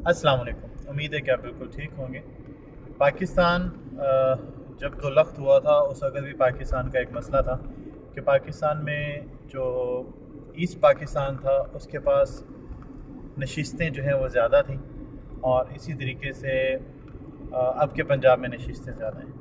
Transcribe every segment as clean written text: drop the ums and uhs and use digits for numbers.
السلام علیکم، امید ہے کہ آپ بالکل ٹھیک ہوں گے۔ پاکستان جب دو لخت ہوا تھا اس وقت بھی پاکستان کا ایک مسئلہ تھا کہ پاکستان میں جو ایسٹ پاکستان تھا اس کے پاس نشستیں جو ہیں وہ زیادہ تھیں، اور اسی طریقے سے اب کے پنجاب میں نشستیں زیادہ ہیں۔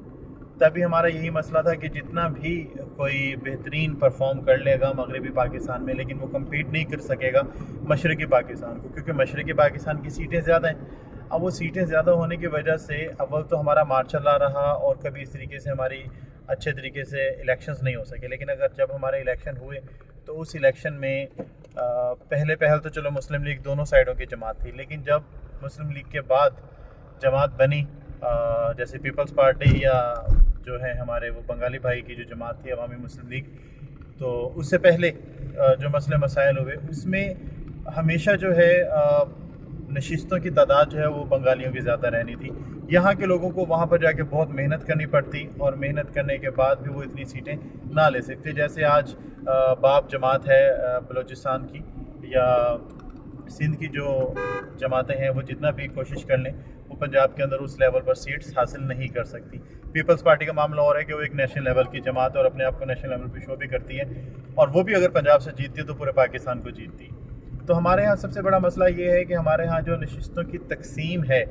تبھی ہمارا یہی مسئلہ تھا کہ جتنا بھی کوئی بہترین پرفارم کر لے گا مغربی پاکستان میں، لیکن وہ کمپیٹ نہیں کر سکے گا مشرقی پاکستان کو، کیونکہ مشرقی پاکستان کی سیٹیں زیادہ ہیں۔ اب وہ سیٹیں زیادہ ہونے کی وجہ سے اول تو ہمارا مارشل لا رہا، اور کبھی اس طریقے سے ہماری اچھے طریقے سے الیکشنز نہیں ہو سکے۔ لیکن اگر جب ہمارے الیکشن ہوئے تو اس الیکشن میں پہل تو چلو مسلم لیگ دونوں سائڈوں کی جماعت تھی، لیکن جب مسلم لیگ کے بعد جماعت بنی جیسے پیپلز پارٹی یا جو ہے ہمارے وہ بنگالی بھائی کی جو جماعت تھی عوامی مسلم لیگ، تو اس سے پہلے جو مسئلے مسائل ہوئے اس میں ہمیشہ جو ہے نشستوں کی تعداد جو ہے وہ بنگالیوں کی زیادہ رہنی تھی۔ یہاں کے لوگوں کو وہاں پر جا کے بہت محنت کرنی پڑتی، اور محنت کرنے کے بعد بھی وہ اتنی سیٹیں نہ لے سکتے۔ جیسے آج باب جماعت ہے بلوچستان کی، یا سندھ کی جو جماعتیں ہیں، وہ جتنا بھی کوشش کر لیں وہ پنجاب کے اندر اس لیول پر سیٹس حاصل نہیں کر سکتی۔ پیپلز پارٹی کا معاملہ اور ہے کہ وہ ایک نیشنل لیول کی جماعت ہے اور اپنے آپ کو نیشنل لیول پہ شو بھی کرتی ہے، اور وہ بھی اگر پنجاب سے جیتتی ہے تو پورے پاکستان کو جیتتی ہے۔ تو ہمارے ہاں سب سے بڑا مسئلہ یہ ہے کہ ہمارے ہاں جو نشستوں کی تقسیم ہے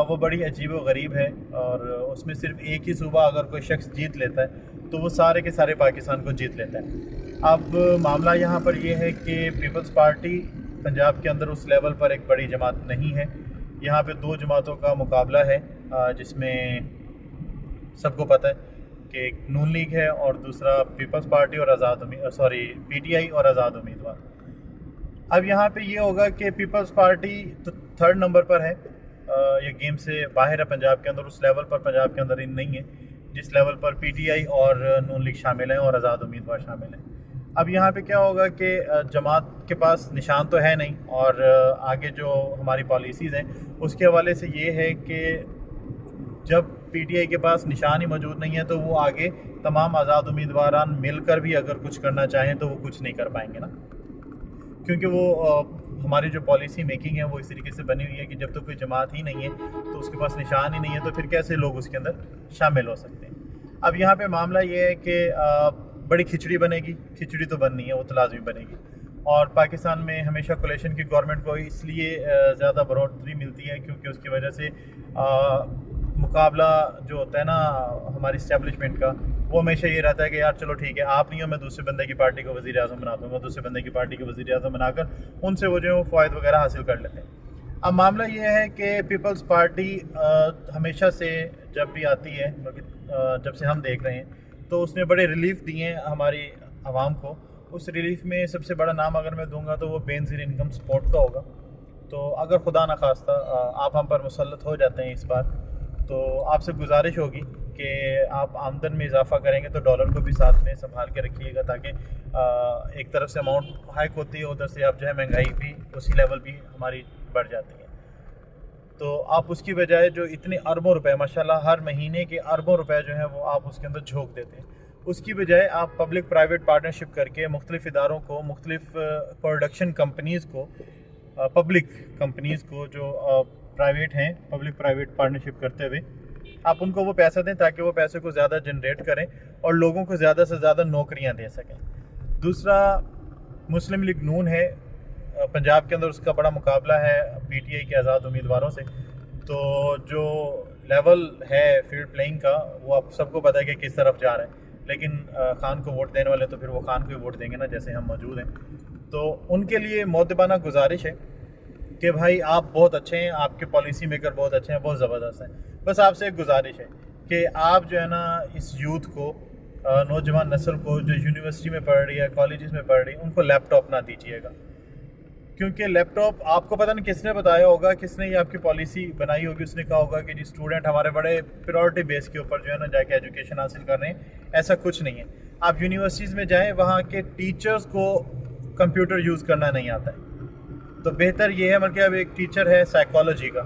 وہ بڑی عجیب و غریب ہے، اور اس میں صرف ایک ہی صوبہ اگر کوئی شخص جیت لیتا ہے تو وہ سارے کے سارے پاکستان کو جیت لیتا ہے۔ اب معاملہ یہاں پر یہ ہے کہ پیپلز پارٹی پنجاب کے اندر اس لیول پر ایک بڑی جماعت نہیں ہے۔ یہاں پہ دو جماعتوں کا مقابلہ ہے، جس میں سب کو پتہ ہے کہ ایک نون لیگ ہے اور دوسرا پیپلز پارٹی اور پی ٹی آئی اور آزاد امیدوار۔ اب یہاں پہ یہ ہوگا کہ پیپلز پارٹی تو تھرڈ نمبر پر ہے، یہ گیم سے باہر ہے پنجاب کے اندر، اس لیول پر پنجاب کے اندر نہیں ہے جس level per P T I اور نون لیگ شامل ہیں اور آزاد امیدوار شامل ہیں۔ اب یہاں پہ کیا ہوگا کہ جماعت کے پاس نشان تو ہے نہیں، اور آگے جو ہماری پالیسیز ہیں اس کے حوالے سے یہ ہے کہ جب پی ٹی آئی کے پاس نشان ہی موجود نہیں ہے تو وہ آگے تمام آزاد امیدواران مل کر بھی اگر کچھ کرنا چاہیں تو وہ کچھ نہیں کر پائیں گے نا، کیونکہ وہ ہماری جو پالیسی میکنگ ہے وہ اس طریقے سے بنی ہوئی ہے کہ جب تک کوئی جماعت ہی نہیں ہے تو اس کے پاس نشان ہی نہیں ہے تو پھر کیسے لوگ اس کے اندر شامل ہو سکتے ہیں۔ اب یہاں پہ معاملہ یہ ہے کہ بڑی کھچڑی بنے گی، کھچڑی تو بننی ہے، وہ تو لازمی بنے گی، اور پاکستان میں ہمیشہ کولیشن کی گورنمنٹ کو اس لیے زیادہ بڑھوتری ملتی ہے کیونکہ اس کی وجہ سے مقابلہ جو ہوتا ہے نا ہماری اسٹیبلشمنٹ کا، وہ ہمیشہ یہ رہتا ہے کہ یار چلو ٹھیک ہے آپ نہیں ہو، میں دوسرے بندے کی پارٹی کو وزیر اعظم بنا دوں گا، دوسرے بندے کی پارٹی کو وزیر اعظم بنا کر ان سے وہ جو فوائد وغیرہ حاصل کر لیتے ہیں۔ اب معاملہ یہ ہے کہ پیپلز پارٹی ہمیشہ سے جب بھی آتی ہے، جب سے ہم دیکھ رہے ہیں، تو اس نے بڑے ریلیف دیے ہیں ہماری عوام کو۔ اس ریلیف میں سب سے بڑا نام اگر میں دوں گا تو وہ بے نظیر انکم سپورٹ کا ہوگا۔ تو اگر خدا نخواستہ آپ ہم پر مسلط ہو جاتے ہیں اس بار، تو آپ سے گزارش ہوگی کہ آپ آمدن میں اضافہ کریں گے تو ڈالر کو بھی ساتھ میں سنبھال کے رکھیے گا، تاکہ ایک طرف سے اماؤنٹ ہائیک ہوتی ہے، ادھر سے آپ جو ہے مہنگائی بھی اسی لیول بھی ہماری بڑھ جاتی ہے۔ تو آپ اس کی بجائے جو اتنے اربوں روپے ماشاءاللہ ہر مہینے کے اربوں روپے جو ہیں وہ آپ اس کے اندر جھونک دیتے ہیں، اس کی بجائے آپ پبلک پرائیویٹ پارٹنرشپ کر کے مختلف اداروں کو، مختلف پروڈکشن کمپنیز کو، پبلک کمپنیز کو جو پرائیویٹ ہیں، پبلک پرائیویٹ پارٹنرشپ کرتے ہوئے آپ ان کو وہ پیسہ دیں تاکہ وہ پیسے کو زیادہ جنریٹ کریں اور لوگوں کو زیادہ سے زیادہ نوکریاں دے سکیں۔ دوسرا مسلم لیگ نون ہے پنجاب کے اندر، اس کا بڑا مقابلہ ہے پی ٹی آئی کے آزاد امیدواروں سے۔ تو جو لیول ہے فیلڈ پلینگ کا وہ آپ سب کو پتہ ہے کہ کس طرف جا رہا ہے، لیکن خان کو ووٹ دینے والے تو پھر وہ خان کو ہی ووٹ دیں گے نا، جیسے ہم موجود ہیں۔ تو ان کے لیے مؤدبانہ گزارش ہے کہ بھائی آپ بہت اچھے ہیں، آپ کے پالیسی میکر بہت اچھے ہیں، بہت زبردست ہیں، بس آپ سے ایک گزارش ہے کہ آپ جو ہے نا اس یوتھ کو، نوجوان نسل کو جو یونیورسٹی میں پڑھ رہی ہے، کالجز میں پڑھ رہی ہے، ان کو لیپ ٹاپ نہ دیجیے گا، کیونکہ لیپ ٹاپ آپ کو پتہ نہیں کس نے بتایا ہوگا، کس نے یہ آپ کی پالیسی بنائی ہوگی، اس نے کہا ہوگا کہ جی اسٹوڈنٹ ہمارے بڑے پریورٹی بیس کے اوپر جو ہے نا جا کے ایجوکیشن حاصل کر رہے ہیں، ایسا کچھ نہیں ہے۔ آپ یونیورسٹیز میں جائیں، وہاں کے ٹیچرز کو کمپیوٹر یوز کرنا نہیں آتا ہے، تو بہتر یہ ہے بلکہ اب ایک ٹیچر ہے سائیکالوجی کا،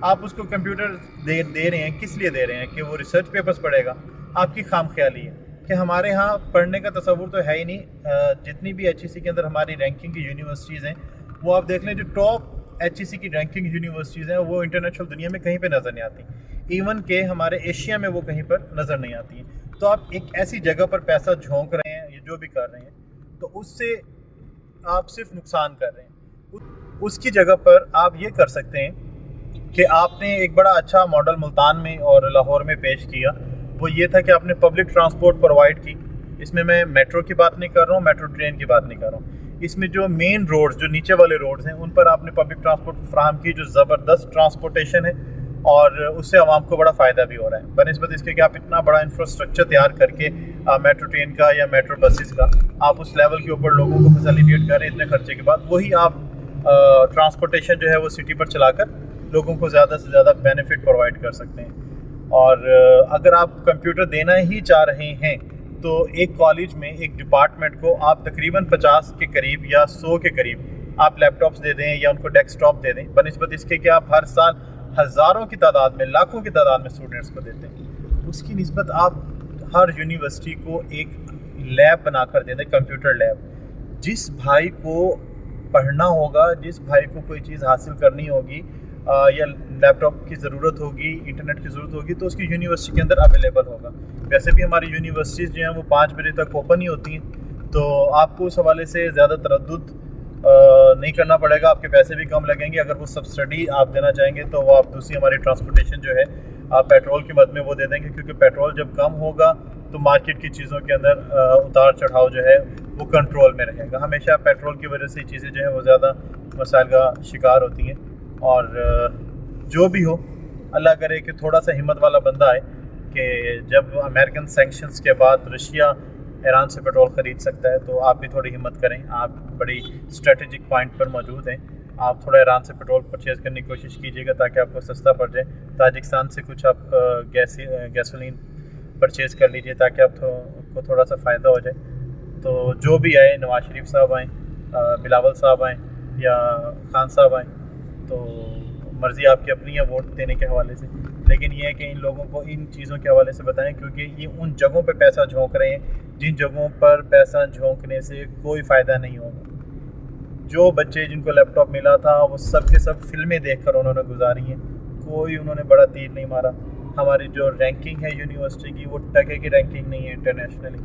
آپ اس کو کمپیوٹر دے رہے ہیں، کس لیے دے رہے ہیں کہ وہ ریسرچ پیپرز پڑھے گا؟ آپ کی خام خیالی ہے کہ ہمارے ہاں پڑھنے کا تصور تو ہے ہی نہیں۔ جتنی بھی ایچ ای سی کے اندر ہماری رینکنگ کی یونیورسٹیز ہیں وہ آپ دیکھ لیں، جو ٹاپ HEC کی رینکنگ یونیورسٹیز ہیں وہ انٹرنیشنل دنیا میں کہیں پہ نظر نہیں آتی، ایون کہ ہمارے ایشیا میں وہ کہیں پر نظر نہیں آتی ہیں. تو آپ ایک ایسی جگہ پر پیسہ جھونک رہے ہیں یا جو بھی کر رہے ہیں تو اس سے آپ صرف نقصان کر رہے ہیں. اس کی جگہ پر آپ یہ کر سکتے ہیں کہ آپ نے ایک بڑا اچھا ماڈل ملتان میں اور لاہور میں پیش کیا. وہ یہ تھا کہ آپ نے پبلک ٹرانسپورٹ پرووائڈ کی. اس میں میٹرو کی بات نہیں کر رہا ہوں، میٹرو ٹرین کی بات نہیں کر رہا ہوں. اس میں جو مین روڈز، جو نیچے والے روڈز ہیں، ان پر آپ نے پبلک ٹرانسپورٹ فراہم کی جو زبردست ٹرانسپورٹیشن ہے، اور اس سے عوام کو بڑا فائدہ بھی ہو رہا ہے. بنسبت اس کے کہ آپ اتنا بڑا انفراسٹرکچر تیار کر کے میٹرو ٹرین کا یا میٹرو بسز کا آپ اس لیول کے اوپر لوگوں کو فیسیلیٹیٹ کر رہے ہیں اتنے خرچے کے بعد، وہی آپ ٹرانسپورٹیشن جو ہے وہ سٹی پر چلا کر لوگوں کو زیادہ سے زیادہ بینیفٹ پرووائڈ کر سکتے ہیں. اور اگر آپ کمپیوٹر دینا ہی چاہ رہے ہیں تو ایک کالج میں ایک ڈپارٹمنٹ کو آپ تقریباً 50 کے قریب یا 100 کے قریب آپ لیپ ٹاپس دے دیں یا ان کو ڈیسک ٹاپ دے دیں، بنسبت اس کے کہ آپ ہر سال ہزاروں کی تعداد میں، لاکھوں کی تعداد میں اسٹوڈنٹس کو دیتے ہیں. اس کی نسبت آپ ہر یونیورسٹی کو ایک لیب بنا کر دے دیں، کمپیوٹر لیب. جس بھائی کو پڑھنا ہوگا، جس بھائی کو کوئی چیز حاصل کرنی ہوگی یا لیپ ٹاپ کی ضرورت ہوگی، انٹرنیٹ کی ضرورت ہوگی، تو اس کی یونیورسٹی کے اندر اویلیبل ہوگا. ویسے بھی ہماری یونیورسٹیز جو ہیں وہ 5 بجے تک اوپن ہی ہوتی ہیں، تو آپ کو اس حوالے سے زیادہ تردد نہیں کرنا پڑے گا. آپ کے پیسے بھی کم لگیں گے. اگر وہ سبسڈی آپ دینا چاہیں گے تو وہ آپ دوسری ہماری ٹرانسپورٹیشن جو ہے آپ پیٹرول کی مد میں وہ دے دیں گے، کیونکہ پیٹرول جب کم ہوگا تو مارکیٹ کی چیزوں کے اندر اتار چڑھاؤ جو ہے وہ کنٹرول میں رہے گا. ہمیشہ پیٹرول کی وجہ سے چیزیں جو ہیں وہ زیادہ مسائل کا شکار ہوتی ہیں. اور جو بھی ہو، اللہ کرے کہ تھوڑا سا ہمت والا بندہ آئے کہ جب امریکن سینکشنز کے بعد رشیا ایران سے پیٹرول خرید سکتا ہے تو آپ بھی تھوڑی ہمت کریں. آپ بڑی اسٹریٹجک پوائنٹ پر موجود ہیں. آپ تھوڑا ایران سے پیٹرول پرچیز کرنے کی کوشش کیجیے گا تاکہ آپ کو سستا پڑ جائے. تاجکستان سے کچھ آپ گیسولین پرچیز کر لیجیے تاکہ آپ کو تھوڑا سا فائدہ ہو جائے. تو جو بھی آئے، نواز شریف صاحب آئیں، بلاول صاحب آئیں یا خان صاحب آئیں، تو مرضی آپ کی اپنی ہے ووٹ دینے کے حوالے سے، لیکن یہ ہے کہ ان لوگوں کو ان چیزوں کے حوالے سے بتائیں، کیونکہ یہ ان جگہوں پہ پیسہ جھونک رہے ہیں جن جگہوں پر پیسہ جھونکنے سے کوئی فائدہ نہیں ہوگا. جو بچے جن کو لیپ ٹاپ ملا تھا وہ سب کے سب فلمیں دیکھ کر انہوں نے گزاری ہیں، کوئی انہوں نے بڑا تیر نہیں مارا. ہماری جو رینکنگ ہے یونیورسٹی کی وہ ٹکے کی رینکنگ نہیں ہے انٹرنیشنلی.